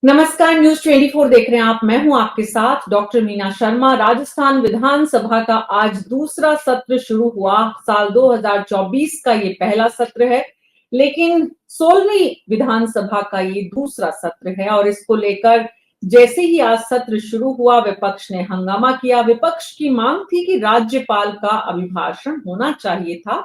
नमस्कार, न्यूज 24 देख रहे हैं आप। मैं हूं आपके साथ डॉक्टर मीना शर्मा। राजस्थान विधानसभा का आज दूसरा सत्र शुरू हुआ। साल 2024 का ये पहला सत्र है, लेकिन 16वीं विधानसभा का ये दूसरा सत्र है और इसको लेकर जैसे ही आज सत्र शुरू हुआ, विपक्ष ने हंगामा किया। विपक्ष की मांग थी कि राज्यपाल का अभिभाषण होना चाहिए था,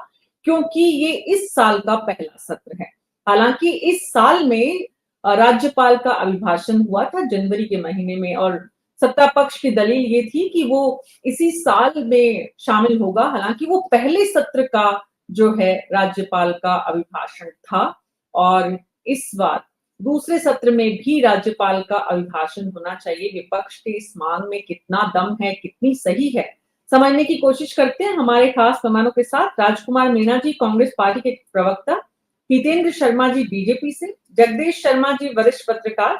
क्योंकि ये इस साल का पहला सत्र है। हालांकि इस साल में राज्यपाल का अभिभाषण हुआ था जनवरी के महीने में, और सत्ता पक्ष की दलील ये थी कि वो इसी साल में शामिल होगा। हालांकि वो पहले सत्र का जो है राज्यपाल का अभिभाषण था, और इस बार दूसरे सत्र में भी राज्यपाल का अभिभाषण होना चाहिए। विपक्ष के इस मांग में कितना दम है, कितनी सही है, समझने की कोशिश करते हैं हमारे खास मेहमानों के साथ। राजकुमार मीणा जी कांग्रेस पार्टी के प्रवक्ता, हितेंद्र शर्मा जी बीजेपी से, जगदीश शर्मा जी वरिष्ठ पत्रकार,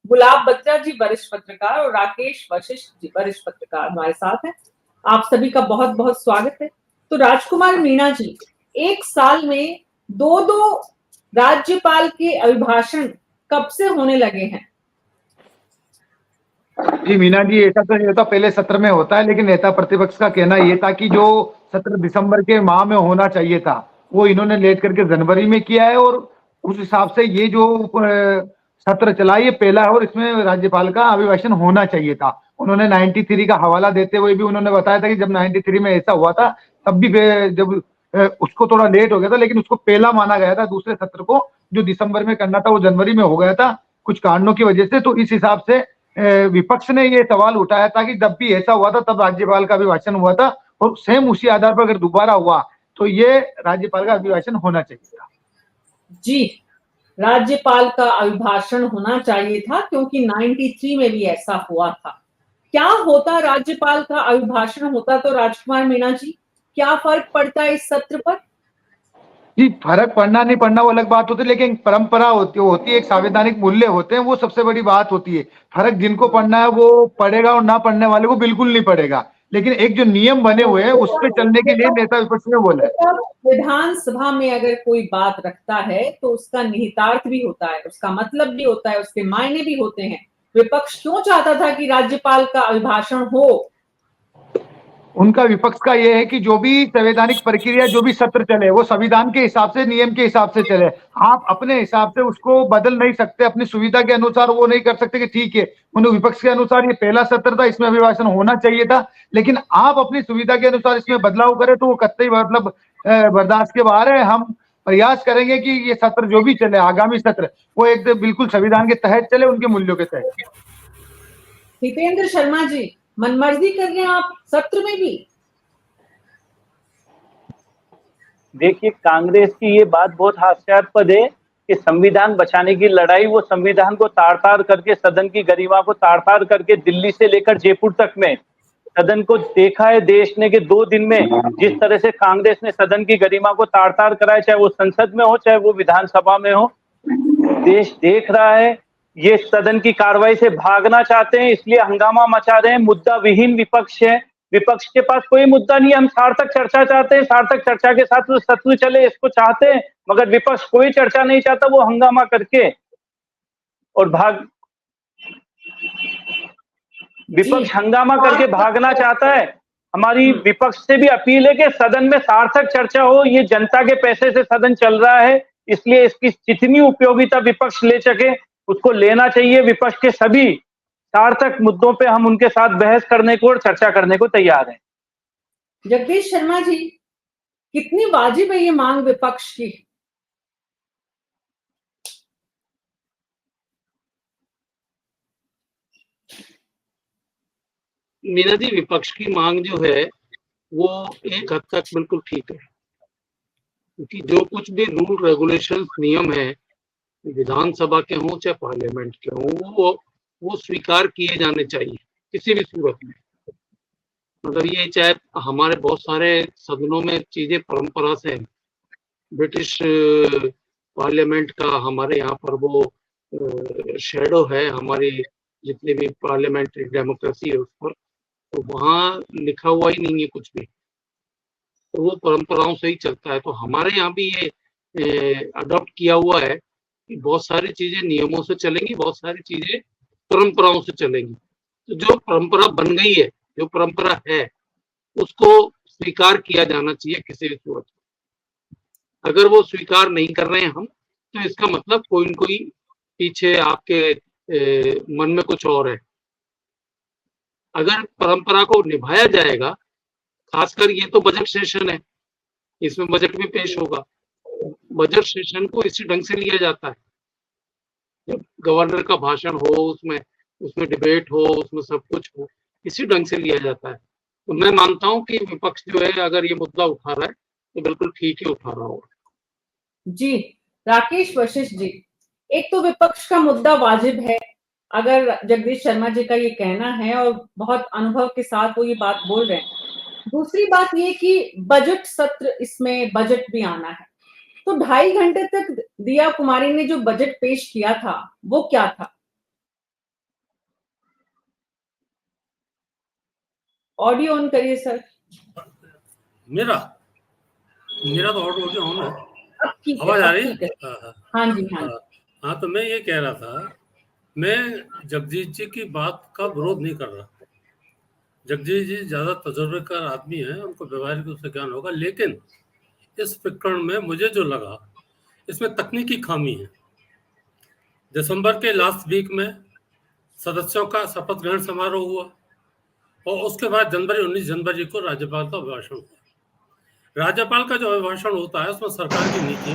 गुलाब बत्रा जी वरिष्ठ पत्रकार और राकेश वशिष्ठ जी वरिष्ठ पत्रकार हमारे साथ हैं। आप सभी का बहुत बहुत स्वागत है। तो राजकुमार मीणा जी, एक साल में दो दो राज्यपाल के अभिभाषण कब से होने लगे हैं? जी मीना जी, ऐसा तो ये तो पहले सत्र में होता है, लेकिन नेता प्रतिपक्ष का कहना ये था कि जो सत्र दिसंबर के माह में होना चाहिए था वो इन्होंने लेट करके जनवरी में किया है, और उस हिसाब से ये जो सत्र चला ये पहला है और इसमें राज्यपाल का अभिभाषण होना चाहिए था। उन्होंने 93 का हवाला देते हुए भी उन्होंने बताया था कि जब 93 में ऐसा हुआ था तब भी जब उसको थोड़ा लेट हो गया था, लेकिन उसको पहला माना गया था। दूसरे सत्र को जो दिसंबर में करना था वो जनवरी में हो गया था कुछ कारणों की वजह से। तो इस हिसाब से विपक्ष ने ये सवाल उठाया था कि जब भी ऐसा हुआ था तब राज्यपाल का अभिभाषण हुआ था, और सेम उसी आधार पर अगर दोबारा हुआ तो ये राज्यपाल का अभिभाषण होना चाहिए था। जी, राज्यपाल का अभिभाषण होना चाहिए था, क्योंकि 93 में भी ऐसा हुआ था। क्या होता राज्यपाल का अभिभाषण होता तो राजकुमार मीणा जी, क्या फर्क पड़ता है इस सत्र पर? जी, फर्क पड़ना नहीं पड़ना वो अलग बात होती है, लेकिन परंपरा होती है, एक संवैधानिक मूल्य होते हैं, वो सबसे बड़ी बात होती है। फर्क जिनको पड़ना है वो पड़ेगा और ना पड़ने वाले को बिल्कुल नहीं पड़ेगा, लेकिन एक जो नियम बने हुए हैं उस पर चलने के लिए नेता विपक्ष ने बोला है। विधानसभा में अगर कोई बात रखता है तो उसका निहितार्थ भी होता है, उसका मतलब भी होता है, उसके मायने भी होते हैं। विपक्ष क्यों चाहता था कि राज्यपाल का अभिभाषण हो? उनका विपक्ष का यह है कि जो भी संवैधानिक प्रक्रिया, जो भी सत्र चले वो संविधान के हिसाब से, नियम के हिसाब से चले। आप अपने हिसाब से उसको बदल नहीं सकते, अपनी सुविधा के अनुसार वो नहीं कर सकते कि ठीक है उन विपक्ष के अनुसार ये पहला सत्र था, इसमें अभिभाषण होना चाहिए था, लेकिन आप अपनी सुविधा के अनुसार इसमें बदलाव करें तो वो कतई मतलब बर्दाश्त के बाहर है। हम प्रयास करेंगे कि ये सत्र जो भी चले, आगामी सत्र, वो एक बिल्कुल संविधान के तहत चले, उनके मूल्यों के तहत। हितेंद्र शर्मा जी, मनमर्जी कर रहे हैं आप सत्र में भी? देखिए, कांग्रेस की ये बात बहुत हास्यास्पद है कि संविधान बचाने की लड़ाई वो संविधान को ताड़-ताड़ करके, सदन की गरिमा को ताड़-ताड़ करके दिल्ली से लेकर जयपुर तक में सदन को देखा है देश ने कि 2 दिन में जिस तरह से कांग्रेस ने सदन की गरिमा को ताड़-ताड़ कराया, चाहे वो संसद में हो चाहे वो विधानसभा में हो। देश देख रहा है, ये सदन की कार्रवाई से भागना चाहते हैं, इसलिए हंगामा मचा रहे हैं। मुद्दा विहीन विपक्ष है, विपक्ष के पास कोई मुद्दा नहीं है। हम सार्थक चर्चा चाहते हैं, सार्थक चर्चा के साथ सत्र चले, इसको चाहते हैं, मगर विपक्ष कोई चर्चा नहीं चाहता। वो हंगामा करके और विपक्ष हंगामा करके भागना चाहता है। हमारी विपक्ष से भी अपील है कि सदन में सार्थक चर्चा हो। ये जनता के पैसे से सदन चल रहा है, इसलिए इसकी जितनी उपयोगिता विपक्ष ले सके उसको लेना चाहिए। विपक्ष के सभी सार्थक मुद्दों पे हम उनके साथ बहस करने को और चर्चा करने को तैयार हैं। जगदीश शर्मा जी, कितनी वाजिब है ये मांग विपक्ष की? मीना जी, विपक्ष की मांग जो है वो एक हद तक बिल्कुल ठीक है, क्योंकि जो कुछ भी रूल रेगुलेशन नियम है, विधानसभा के हों चाहे पार्लियामेंट के हों, वो स्वीकार किए जाने चाहिए किसी भी सूरत में। मतलब ये चाहे हमारे बहुत सारे सदनों में चीजें परंपरा से, ब्रिटिश पार्लियामेंट का हमारे यहाँ पर वो शेडो है, हमारी जितनी भी पार्लियामेंट्री डेमोक्रेसी है उस पर, तो वहाँ लिखा हुआ ही नहीं है कुछ भी, तो वो परंपराओं से ही चलता है। तो हमारे यहाँ भी ये अडॉप्ट किया हुआ है कि बहुत सारी चीजें नियमों से चलेंगी, बहुत सारी चीजें परंपराओं से चलेंगी। तो जो परंपरा बन गई है, जो परंपरा है, उसको स्वीकार किया जाना चाहिए किसी भी सूरत में। अगर वो स्वीकार नहीं कर रहे हैं हम, तो इसका मतलब कोई न कोई पीछे आपके मन में कुछ और है। अगर परंपरा को निभाया जाएगा, खासकर ये तो बजट सेशन है, इसमें बजट भी पेश होगा। बजट सेशन को इसी ढंग से लिया जाता है, जब गवर्नर का भाषण हो, उसमें डिबेट हो, उसमें सब कुछ हो, इसी ढंग से लिया जाता है। तो मैं मानता हूं कि विपक्ष जो है, अगर ये मुद्दा उठा रहा है तो बिल्कुल ठीक ही उठा रहा होगा। जी, राकेश वशिष्ठ जी, एक तो विपक्ष का मुद्दा वाजिब है, अगर जगदीश शर्मा जी का ये कहना है और बहुत अनुभव के साथ वो ये बात बोल रहे हैं। दूसरी बात ये कि बजट सत्र, इसमें बजट भी आना है, तो 2.5 घंटे तक दिया कुमारी ने जो बजट पेश किया था वो क्या था? ऑडियो ऑन करिए सर। मेरा तो ऑडियो ऑन है। अब ठीक है, आवाज आ रही ठीक है? है। हाँ जी, हाँ। हाँ, तो मैं ये कह रहा था, मैं जगदीश जी की बात का विरोध नहीं कर रहा। जगदीश जी ज्यादा तजुर्बेकार आदमी हैं, उनको व्यवहारिक रूप से ज्ञान होगा, लेकिन इस प्रकरण में मुझे जो लगा, इसमें तकनीकी खामी है। दिसंबर के लास्ट वीक में सदस्यों का शपथ ग्रहण समारोह हुआ और उसके बाद 19 जनवरी को राज्यपाल का अभिभाषण हुआ। राज्यपाल का जो अभिभाषण होता है उसमें सरकार की नीति,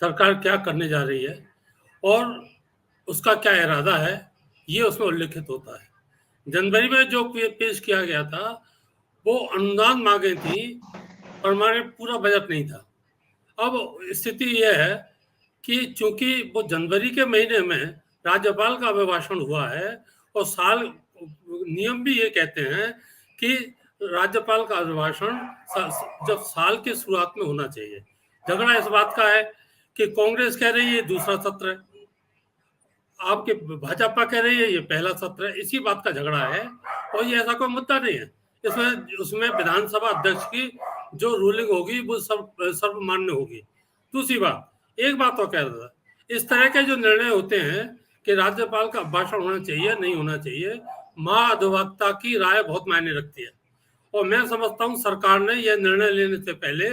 सरकार क्या करने जा रही है और उसका क्या इरादा है, ये उसमें उल्लेखित होता है। जनवरी में जो पेश किया गया था वो अनुदान मांगे थी, परमानेंट पूरा बजट नहीं था। अब स्थिति यह है कि चूंकि वो जनवरी के महीने में राज्यपाल का अभिभाषण हुआ है और साल नियम भी ये कहते हैं कि राज्यपाल का अभिभाषण जब साल के शुरुआत में होना चाहिए। झगड़ा इस बात का है कि कांग्रेस कह रही है दूसरा सत्र है, आपके भाजपा कह रही है ये पहला सत्र है। इसी बात का झगड़ा है और ये ऐसा कोई मुद्दा नहीं है। इसमें उसमें विधानसभा अध्यक्ष की जो रूलिंग होगी वो सर्वमान्य होगी। दूसरी बात, एक बात तो कह रहा था, इस तरह के जो निर्णय होते हैं कि राज्यपाल का भाषण होना चाहिए नहीं होना चाहिए, महाधिवक्ता की राय बहुत मायने रखती है। और मैं समझता हूँ सरकार ने यह निर्णय लेने से पहले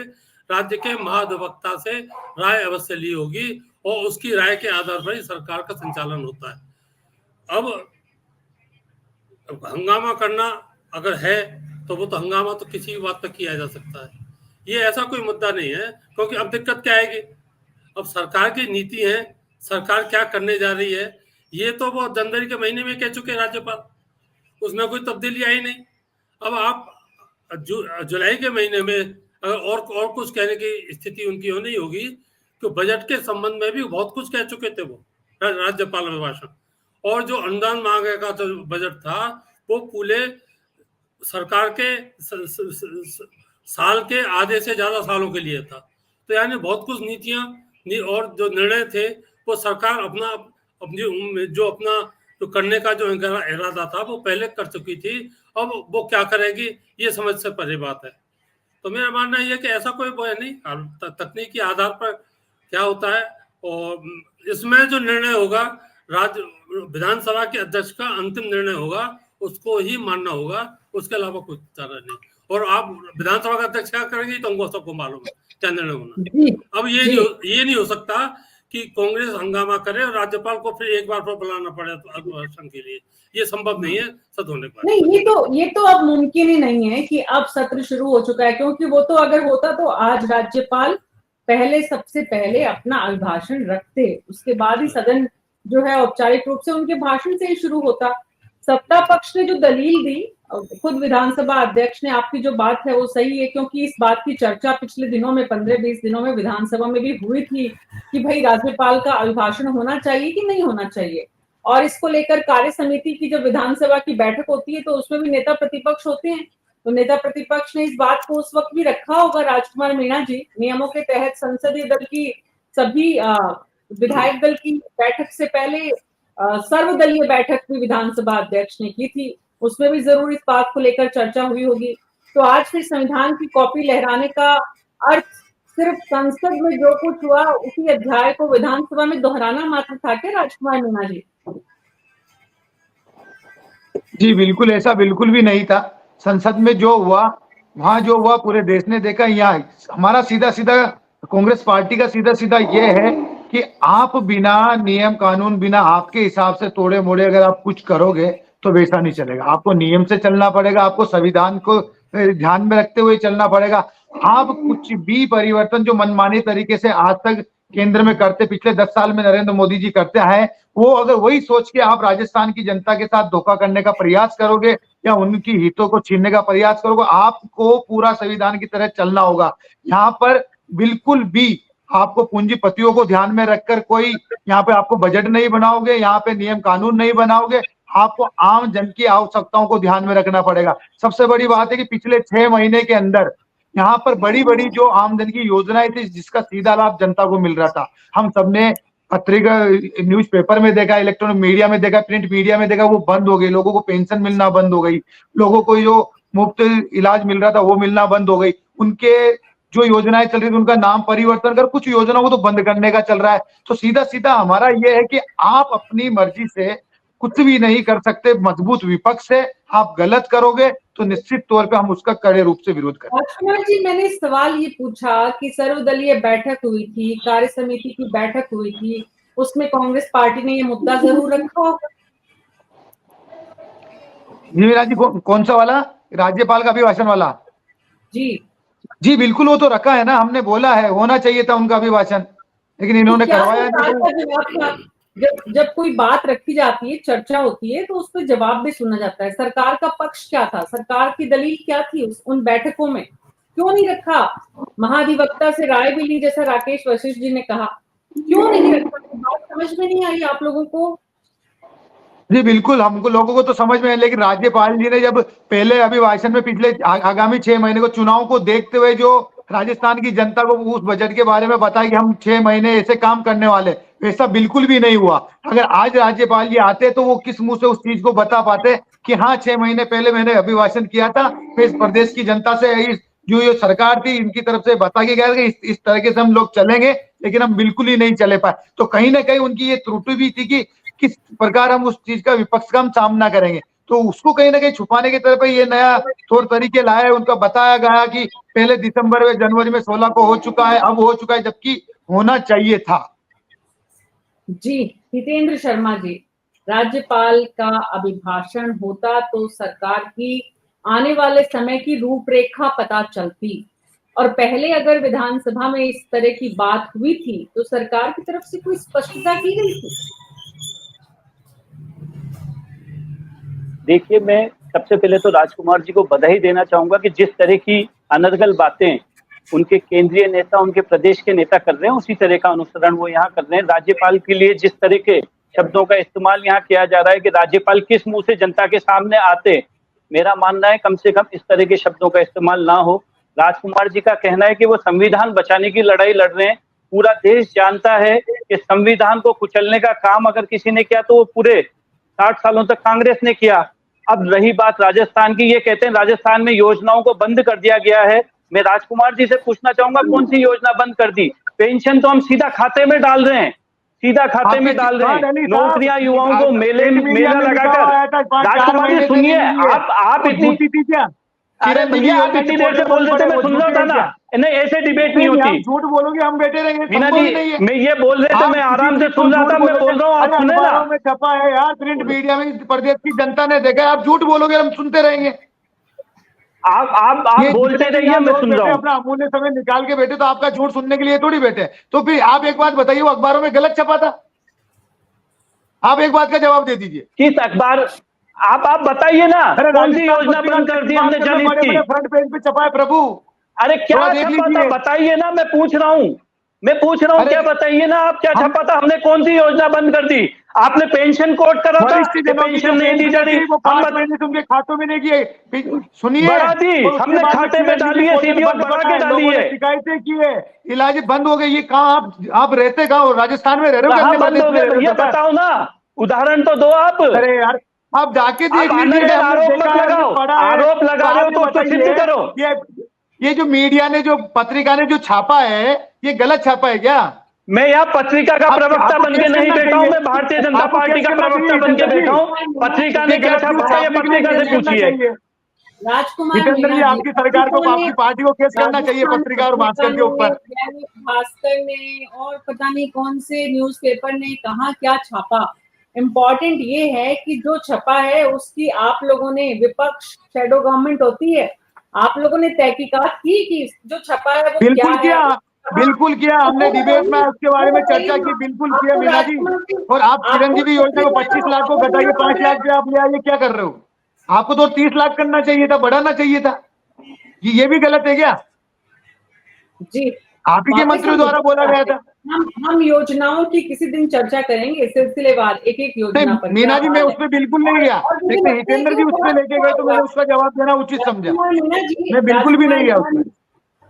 राज्य के महाधिवक्ता से राय अवश्य ली होगी और उसकी राय के आधार पर ही सरकार का संचालन होता है। अब हंगामा करना अगर है तो वो तो हंगामा तो किसी भी बात पर किया जा सकता है, ये ऐसा कोई मुद्दा नहीं है। क्योंकि अब दिक्कत क्या आएगी, अब सरकार की नीति है, सरकार क्या करने जा रही है, ये तो वो जनवरी के महीने में कह चुके राज्यपाल, उसमें कोई तब्दीली आई नहीं। अब आप जुलाई के महीने में अगर और कुछ कहने की स्थिति उनकी हो नहीं होगी, तो बजट के संबंध में भी बहुत कुछ कह चुके थे वो राज्यपाल अभिभाषण। और जो अनुदान मांगे का जो बजट था वो पूरे सरकार के साल के आधे से ज्यादा सालों के लिए था। तो यानी बहुत कुछ नीतियां और जो निर्णय थे वो सरकार अपना जो करने का जो इरादा था वो पहले कर चुकी थी। अब वो क्या करेगी ये समझ से परे बात है। तो मेरा मानना यह कि ऐसा कोई वो है नहीं, तकनीकी आधार पर क्या होता है और इसमें जो निर्णय होगा विधानसभा के अध्यक्ष का अंतिम निर्णय होगा, उसको ही मानना होगा, उसके अलावा कुछ चारा नहीं। और आप विधानसभा का अध्यक्ष क्या करेंगे तो हमको सबको मालूम है क्या निर्णय होना। अब ये नहीं हो सकता कि कांग्रेस हंगामा करे और राज्यपाल को फिर एक बार बुलाना पड़े अभिभाषण के लिए, ये संभव नहीं है सद होने पर। नहीं, ये तो अब मुमकिन ही नहीं है कि अब सत्र शुरू हो चुका है, क्योंकि वो तो अगर होता तो आज राज्यपाल सबसे पहले अपना अभिभाषण रखते, उसके बाद ही सदन जो है औपचारिक रूप से उनके भाषण से ही शुरू होता। सत्ता पक्ष ने जो दलील दी, खुद विधानसभा अध्यक्ष ने, आपकी जो बात है वो सही है, क्योंकि इस बात की चर्चा पिछले दिनों में 15-20 दिनों में विधानसभा में भी हुई थी कि भाई राज्यपाल का अभिभाषण होना चाहिए कि नहीं होना चाहिए। और इसको लेकर कार्य समिति की जब विधानसभा की बैठक होती है तो उसमें भी नेता प्रतिपक्ष होते हैं, तो नेता प्रतिपक्ष ने इस बात को उस वक्त भी रखा होगा। राजकुमार मीणा जी, नियमों के तहत संसदीय दल की सभी विधायक दल की बैठक से पहले सर्वदलीय बैठक भी विधानसभा अध्यक्ष ने की थी, उसमें भी जरूर इस बात को लेकर चर्चा हुई होगी। तो आज फिर संविधान की कॉपी लहराने का अर्थ सिर्फ संसद में जो कुछ हुआ उसी अध्याय को विधानसभा में दोहराना मात्र था क्या राजकुमार मीणा जी? जी बिल्कुल, ऐसा बिल्कुल भी नहीं था। संसद में जो हुआ, वहां जो हुआ पूरे देश ने देखा। यहाँ हमारा सीधा सीधा कांग्रेस पार्टी का सीधा सीधा ये है कि आप बिना नियम कानून, बिना आपके हिसाब से तोड़े मोड़े अगर आप कुछ करोगे तो वैसा नहीं चलेगा। आपको नियम से चलना पड़ेगा, आपको संविधान को ध्यान में रखते हुए चलना पड़ेगा। आप कुछ भी परिवर्तन जो मनमाने तरीके से आज तक केंद्र में करते, पिछले 10 साल में नरेंद्र मोदी जी करते आए, वो अगर वही सोच के आप राजस्थान की जनता के साथ धोखा करने का प्रयास करोगे या उनकी हितों को छीनने का प्रयास करोगे, आपको पूरा संविधान की तरह चलना होगा। यहाँ पर बिल्कुल भी आपको पूंजीपतियों को ध्यान में रखकर कोई यहाँ पे आपको बजट नहीं बनाओगे, यहाँ पे नियम कानून नहीं बनाओगे। आपको आम जन की आवश्यकताओं को ध्यान में रखना पड़ेगा। सबसे बड़ी बात है कि पिछले 6 महीने के अंदर यहाँ पर बड़ी बड़ी जो आमदन की योजनाएं थी जिसका सीधा लाभ जनता को मिल रहा था, हम सबने पत्रिका न्यूज़पेपर में देखा, इलेक्ट्रॉनिक मीडिया में देखा, प्रिंट मीडिया में देखा, वो बंद हो गई। लोगों को पेंशन मिलना बंद हो गई, लोगों को जो मुफ्त इलाज मिल रहा था वो मिलना बंद हो गई। उनके जो योजनाएं चल रही थी उनका नाम परिवर्तन कर कुछ योजनाओं को तो बंद करने का चल रहा है। तो सीधा सीधा हमारा ये है कि आप अपनी मर्जी से कुछ भी नहीं कर सकते। मजबूत विपक्ष है, आप गलत करोगे तो निश्चित तौर पे हम उसका कड़े रूप से विरोध करेंगे। राजकुमार जी, मैंने सवाल ये पूछा कि सर्वदलीय बैठक हुई थी, कार्य समिति की बैठक हुई थी, उसमें कांग्रेस पार्टी ने ये मुद्दा जरूर रखा होगा। जी मीरा जी, कौन सा वाला? राज्यपाल का अभिभाषण वाला? जी बिल्कुल, वो तो रखा है ना, हमने बोला है होना चाहिए था उनका अभिभाषण, लेकिन इन्होंने करवाया नहीं। जब कोई बात रखी जाती है, चर्चा होती है, तो उस पर जवाब भी सुना जाता है। सरकार का पक्ष क्या था, सरकार की दलील क्या थी उन बैठकों में, क्यों नहीं रखा? महाधिवक्ता से राय भी ली, जैसा राकेश वशिष्ठ जी ने कहा, क्यों नहीं रखा? बात समझ में नहीं आई आप लोगों को? जी बिल्कुल, हमको लोगों को तो समझ में है, लेकिन राज्यपाल जी ने जब पहले अभिभाषण में पिछले आगामी 6 महीने को चुनाव को देखते हुए जो राजस्थान की जनता को उस बजट के बारे में बताया कि हम 6 महीने ऐसे काम करने वाले, वैसा बिल्कुल भी नहीं हुआ। अगर आज राज्यपाल जी आते तो वो किस मुंह से उस चीज को बता पाते कि हाँ 6 महीने पहले मैंने अभिभाषण किया था, फिर इस प्रदेश की जनता से जो ये सरकार थी इनकी तरफ से बता के गया कि इस तरीके से हम लोग चलेंगे, लेकिन हम बिल्कुल ही नहीं चले पाए। तो कहीं ना कहीं उनकी ये त्रुटि भी थी कि किस प्रकार हम उस चीज का विपक्ष का हम सामना करेंगे। तो उसको कहीं ना कहीं छुपाने की तरफ ये नया तौर तरीके लाया है। उनका बताया गया कि पहले दिसंबर में, जनवरी में 16 को हो चुका है, अब हो चुका है, जबकि होना चाहिए था। जी हितेंद्र शर्मा जी, राज्यपाल का अभिभाषण होता तो सरकार की आने वाले समय की रूपरेखा पता चलती, और पहले अगर विधानसभा में इस तरह की बात हुई थी तो सरकार की तरफ से कोई स्पष्टता की गई थी? देखिए, मैं सबसे पहले तो राजकुमार जी को बधाई देना चाहूंगा कि जिस तरह की अनर्गल बातें उनके केंद्रीय नेता, उनके प्रदेश के नेता कर रहे हैं, उसी तरह का अनुसरण वो यहाँ कर रहे हैं। राज्यपाल के लिए जिस तरह के शब्दों का इस्तेमाल यहाँ किया जा रहा है कि राज्यपाल किस मुंह से जनता के सामने आते, मेरा मानना है कम से कम इस तरह के शब्दों का इस्तेमाल ना हो। राजकुमार जी का कहना है कि वो संविधान बचाने की लड़ाई लड़ रहे हैं। पूरा देश जानता है कि संविधान को कुचलने का काम अगर किसी ने किया तो वो पूरे 60 सालों तक कांग्रेस ने किया। अब रही बात राजस्थान की, ये कहते हैं राजस्थान में योजनाओं को बंद कर दिया गया है। मैं राजकुमार जी से पूछना चाहूंगा कौन सी योजना बंद कर दी? पेंशन तो हम सीधा खाते में डाल रहे हैं, सीधा खाते में डाल रहे हैं। नौकरियां युवाओं को मेला लगाकर, राजकुमार जी सुनिए, आप इतनी, अरे भैया आप इतनी देर से बोल रहे थे, मैं सुन रहा था ना। नहीं, ऐसे डिबेट नहीं होती। झूठ बोलोगे हम बैठे रहेंगे? मीना जी, मैं ये बोल रहे थे, मैं आराम से सुन रहा था, मैं बोल रहा हूँ आप सुने ना। में छपा है यार, प्रिंट मीडिया में प्रदेश की जनता ने देखा है। आप झूठ बोलोगे हम सुनते रहेंगे। आप बोलते रहिए, मैं सुन रहा हूँ। अपना अमूल्य समय निकाल के बैठे तो आपका झूठ सुनने के लिए थोड़ी बैठे। तो फिर आप एक बात बताइए, वो अखबारों में गलत छपा था? आप एक बात का जवाब दे दीजिए। किस अखबार? आप बताइए ना, कौन सी योजना बंद कर दी हमने जनहित की? फ्रंट पेज पे छपा है प्रभु। अरे क्या छपा था बताइए ना, मैं पूछ रहा हूँ क्या बताइए ना, आप क्या छपा था? हमने कौन सी योजना बंद कर दी? आपने पेंशन कोट करा था, पेंशन नहीं दी जा रही, उनके खातों में नहीं किए। सुनिए, बढ़ा दी, हमने खाते में डाली है, सीधी और बढ़ा के डाली है। शिकायतें की है, इलाज बंद हो गए। ये कहाँ आप रहते, कहाँ राजस्थान में रह रहे हो? बंद हो गए, ये बताओ ना, उदाहरण तो दो आप। अरे यार आप जाके देख लीजिए। आरोप मत लगाओ, आरोप लगा रहे हो तो सिद्ध करो। ये जो मीडिया ने, जो पत्रिका ने जो छापा है, ये गलत छापा है क्या? मैं यहाँ पत्रिका का प्रवक्ता बन के नहीं बैठा हूँ, मैं भारतीय जनता पार्टी का प्रवक्ता बन के बैठा हूँ। पत्रिका ने क्या छापा है, ये पत्रिका से पूछिए। राजकुमार जितेंद्र जी, मीणा आपकी सरकार को, आपकी पार्टी को केस करना चाहिए पत्रिका और भास्कर के ऊपर। भास्कर ने और पता नहीं कौन से न्यूज़पेपर ने कहा क्या छापा। इम्पोर्टेंट ये है कि जो छपा है उसकी आप लोगों ने, विपक्ष शैडो गवर्नमेंट होती है, आप लोगों ने तहकीकात की कि जो छपा है वो बिल्कुल क्या है। बिल्कुल किया, हमने डिबेट में उसके बारे में चर्चा की, बिल्कुल किया मीना जी। और आप चिरंजीवी योजना को 25 लाख को घटाइए, 5 लाख पे आप ले आइए, क्या कर रहे हो? आपको तो 30 लाख करना चाहिए था, बढ़ाना चाहिए था। ये भी गलत है क्या? जी, आप ही के मंत्रियों द्वारा बोला गया था। हम योजनाओं की किसी दिन चर्चा करेंगे, सिलसिलेवार एक एक योजना पर। मीना जी, मैं उसमें बिल्कुल नहीं गया, लेकिन हितेंद्र जी उसमें लेके गए तो मैंने उसका जवाब देना उचित समझा। मैं बिल्कुल भी नहीं गया उसमें।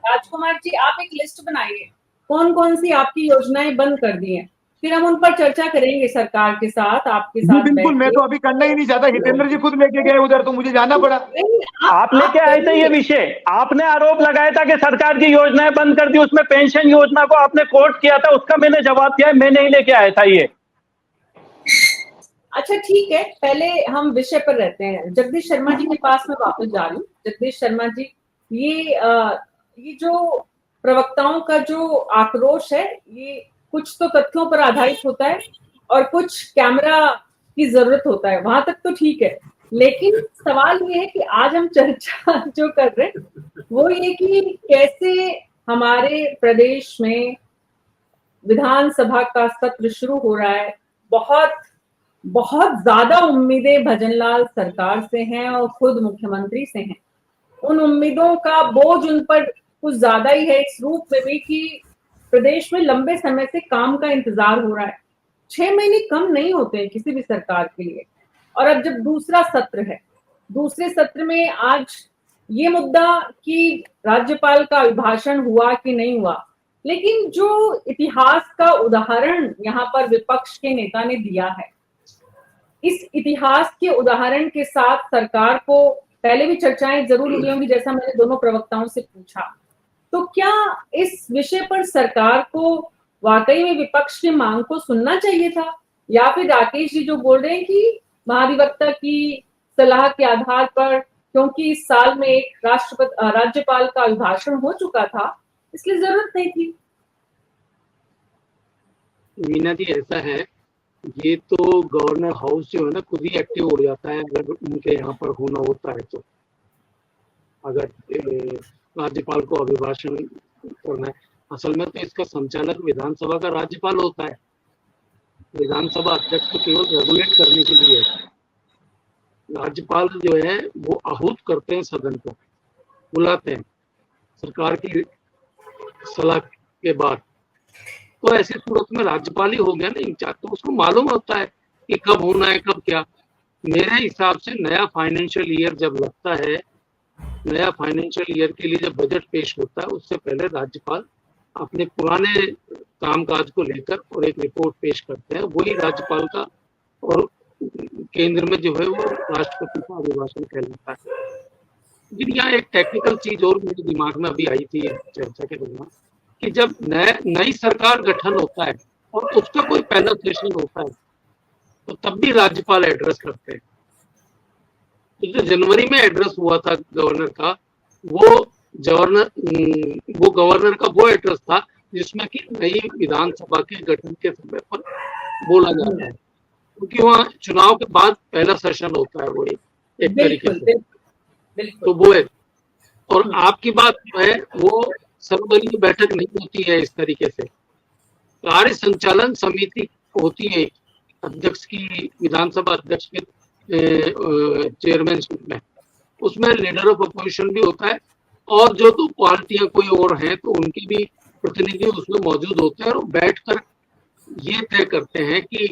राजकुमार जी, आप एक लिस्ट बनाइए कौन कौन सी आपकी योजनाएं बंद कर दी हैं, फिर हम उन पर चर्चा करेंगे सरकार के साथ, आपके साथ। बिल्कुल, मैं तो अभी करना ही नहीं चाहता, हितेंद्र जी खुद लेके गए उधर तो मुझे जाना पड़ा। आप लेके आए थे ये विषय, आपने आरोप लगाया था कि सरकार की योजनाएं बंद कर दी, उसमें पेंशन योजना को आपने कोट किया था, उसका मैंने जवाब दिया, मैं नहीं लेके आया था ये। अच्छा ठीक है, पहले हम विषय पर रहते हैं। जगदीश शर्मा जी के पास मैं वापस जा रही हूँ। जगदीश शर्मा जी, ये जो प्रवक्ताओं का जो आक्रोश है, ये कुछ तो तथ्यों पर आधारित होता है और कुछ कैमरा की जरूरत होता है, वहां तक तो ठीक है। लेकिन सवाल ये है कि आज हम चर्चा जो कर रहे हैं वो ये कि कैसे हमारे प्रदेश में विधानसभा का सत्र शुरू हो रहा है। बहुत बहुत ज्यादा उम्मीदें भजनलाल सरकार से हैं और खुद मुख्यमंत्री से हैं। उन उम्मीदों का बोझ उन पर कुछ ज्यादा ही है, इस रूप में भी कि प्रदेश में लंबे समय से काम का इंतजार हो रहा है। 6 महीने कम नहीं होते हैं किसी भी सरकार के लिए। और अब जब दूसरा सत्र है, दूसरे सत्र में आज ये मुद्दा कि राज्यपाल का अभिभाषण हुआ कि नहीं हुआ, लेकिन जो इतिहास का उदाहरण यहाँ पर विपक्ष के नेता ने दिया है, इस इतिहास के उदाहरण के साथ सरकार को, पहले भी चर्चाएं जरूर हुई होंगी जैसा मैंने दोनों प्रवक्ताओं से पूछा, तो क्या इस विषय पर सरकार को वाकई में विपक्ष की मांग को सुनना चाहिए था, या फिर राकेश जी जो बोल रहे हैं कि महाधिवक्ता की सलाह के आधार पर, क्योंकि इस साल में एक राज्यपाल का अभिभाषण हो चुका था, इसलिए जरूरत नहीं थी? मीना जी, ऐसा है, ये तो गवर्नर हाउस जो है ना खुद ही एक्टिव हो जाता है अगर उनके यहाँ पर होना होता है तो। अगर राज्यपाल को अभिभाषण करना है, असल में तो इसका संचालक विधानसभा का राज्यपाल होता है। विधानसभा अध्यक्ष को केवल रेगुलेट करने के लिए है। राज्यपाल जो है वो आहूत करते हैं, सदन को बुलाते हैं सरकार की सलाह के बाद। तो ऐसी सूरत में राज्यपाल ही हो गया ना इंचार्ज, तो उसको मालूम होता है कि कब होना है कब क्या। मेरे हिसाब से नया फाइनेंशियल ईयर जब लगता है, नया फाइनेंशियल ईयर के लिए जब बजट पेश होता है, उससे पहले राज्यपाल अपने पुराने कामकाज को लेकर और एक रिपोर्ट पेश करते हैं। वही राज्यपाल का और केंद्र में जो है वो राष्ट्रपति का अभिभाषण कहलाता है। लेकिन यहाँ एक टेक्निकल चीज और मेरे दिमाग में अभी आई थी चर्चा के दौरान कि जब नई सरकार गठन होता है और उसका कोई पहला सेशन होता है तो तब भी राज्यपाल एड्रेस करते हैं। तो जो जनवरी में एड्रेस हुआ था गवर्नर का, वो गवर्नर का वो एड्रेस था जिसमें कि नई विधानसभा के गठन के समय पर बोला जाता है, क्योंकि वहाँ चुनाव के बाद पहला सेशन होता है वो एक तरीके से। तो वो है, और आपकी बात है वो सर्वदलीय बैठक नहीं होती है इस तरीके से। कार्य संचालन समिति होती है अध्यक्ष की, विधानसभा अध्यक्ष के चेयरमैनशिप में, उसमें लीडर ऑफ अपोजिशन भी होता है और जो तो पार्टियां कोई और हैं तो उनके भी प्रतिनिधि उसमें मौजूद होते हैं और बैठकर ये तय करते हैं कि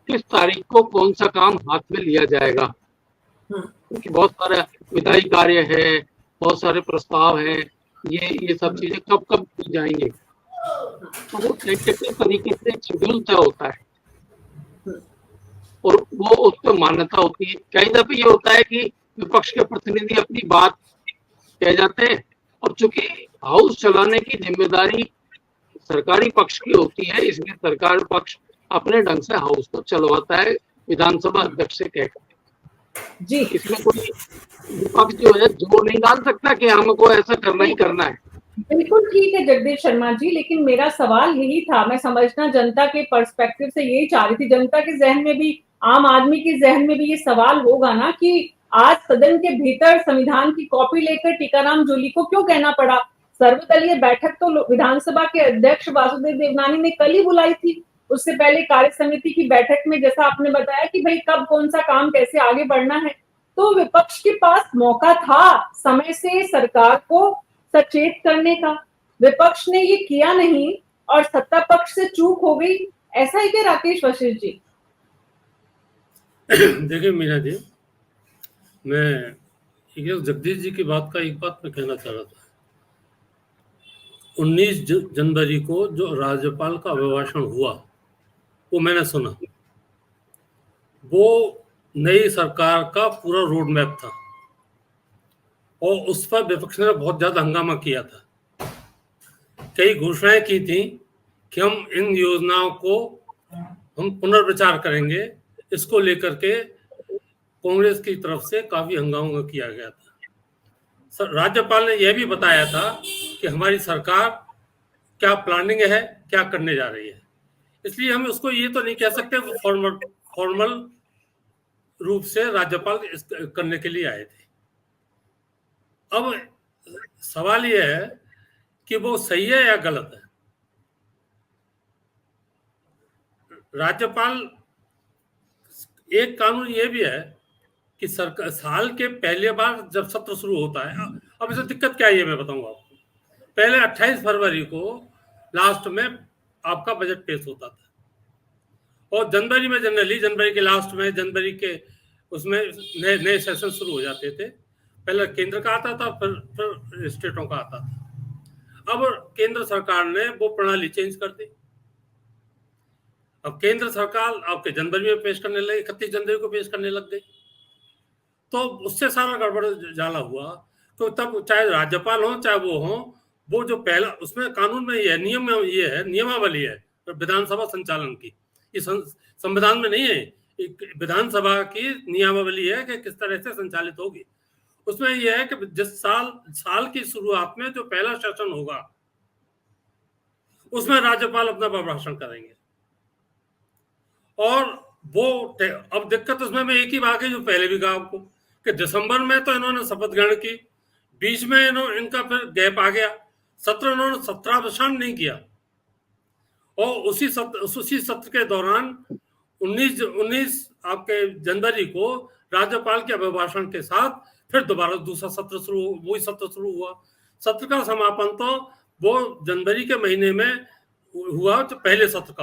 किस तारीख को कौन सा काम हाथ में लिया जाएगा, क्योंकि बहुत सारा विधायी कार्य है, बहुत सारे प्रस्ताव हैं, ये सब चीजें कब कब की जाएंगे, तो वो टेक्निकल तरीके से शेड्यूल तय होता है और वो उस पर मान्यता होती है। कई दफे ये होता है कि विपक्ष के प्रतिनिधि अपनी बात कह जाते हैं और चूंकि हाउस चलाने की जिम्मेदारी सरकारी पक्ष की होती है, इसलिए सरकार पक्ष अपने ढंग से हाउस को चलवाता है विधानसभा अध्यक्ष से कहकर। जी इसमें कोई विपक्ष जो है जोर नहीं डाल सकता कि हमको ऐसा करना ही करना है। बिल्कुल ठीक है जगदीश शर्मा जी, लेकिन मेरा सवाल यही था, मैं समझना जनता के पर्सपेक्टिव से यही चाह रही थी, जनता के जहन में भी, आम आदमी के जहन में भी ये सवाल होगा ना कि आज सदन के भीतर संविधान की कॉपी लेकर टीकाराम जूली को क्यों कहना पड़ा। सर्वदलीय बैठक तो विधानसभा के अध्यक्ष वासुदेव देवनानी ने कल ही बुलाई थी, उससे पहले कार्य समिति की बैठक में जैसा आपने बताया कि भाई कब कौन सा काम कैसे आगे बढ़ना है, तो विपक्ष के पास मौका था समय से सरकार को सचेत करने का, विपक्ष ने ये किया नहीं और सत्ता पक्ष से चूक हो गई, ऐसा ही क्या राकेश वशिष्ठ जी? देखिए मीना जी, मैं जगदीश जी की बात का एक बात मैं कहना चाह रहा था। 19 जनवरी को जो राज्यपाल का अभिभाषण हुआ वो मैंने सुना, वो नई सरकार का पूरा रोड मैप था और उस पर विपक्ष ने बहुत ज्यादा हंगामा किया था। कई घोषणाएं की थी कि हम इन योजनाओं को हम पुनर्विचार करेंगे, इसको लेकर के कांग्रेस की तरफ से काफी हंगामा किया गया था। राज्यपाल ने यह भी बताया था कि हमारी सरकार क्या प्लानिंग है, क्या करने जा रही है, इसलिए हम उसको ये तो नहीं कह सकते फॉर्मल रूप से राज्यपाल करने के लिए आए थे। अब सवाल यह है कि वो सही है या गलत है। राज्यपाल, एक कानून ये भी है कि सरकार साल के पहले बार जब सत्र शुरू होता है, अब इसमें दिक्कत क्या है ये मैं बताऊंगा आपको। पहले 28 फरवरी को लास्ट में आपका बजट पेश होता था और जनवरी में जनवरी के लास्ट में, जनवरी के उसमें नए सेशन शुरू हो जाते थे। पहले केंद्र का आता था, फिर स्टेटों का आता था। अब केंद्र सरकार ने वो प्रणाली चेंज कर दी। अब केंद्र सरकार आपके जनवरी में पेश करने लगी, 31 जनवरी को पेश करने लग गई, तो उससे सारा गड़बड़ जाला हुआ। तो तब चाहे राज्यपाल हो चाहे वो हो, वो जो पहला उसमें कानून में ये नियम में ये है, नियमावली है विधानसभा संचालन की, ये संविधान में नहीं है, विधानसभा की नियमावली है कि किस तरह से संचालित होगी। उसमें यह है कि जिस साल की शुरुआत में जो पहला सेशन होगा उसमें राज्यपाल अपना अभिभाषण करेंगे। और वो अब दिक्कत उसमें मैं एक ही बात है जो पहले भी कहा आपको कि दिसंबर में तो इन्होंने शपथ ग्रहण की, बीच में इनका फिर गैप आ गया, सत्र इन्होंने सत्रावसान नहीं किया और उसी सत्र के दौरान 19 आपके जनवरी को राज्यपाल के अभिभाषण के साथ फिर दोबारा दूसरा सत्र शुरू हुआ। सत्र का समापन तो वो जनवरी के महीने में हुआ, जो पहले सत्र का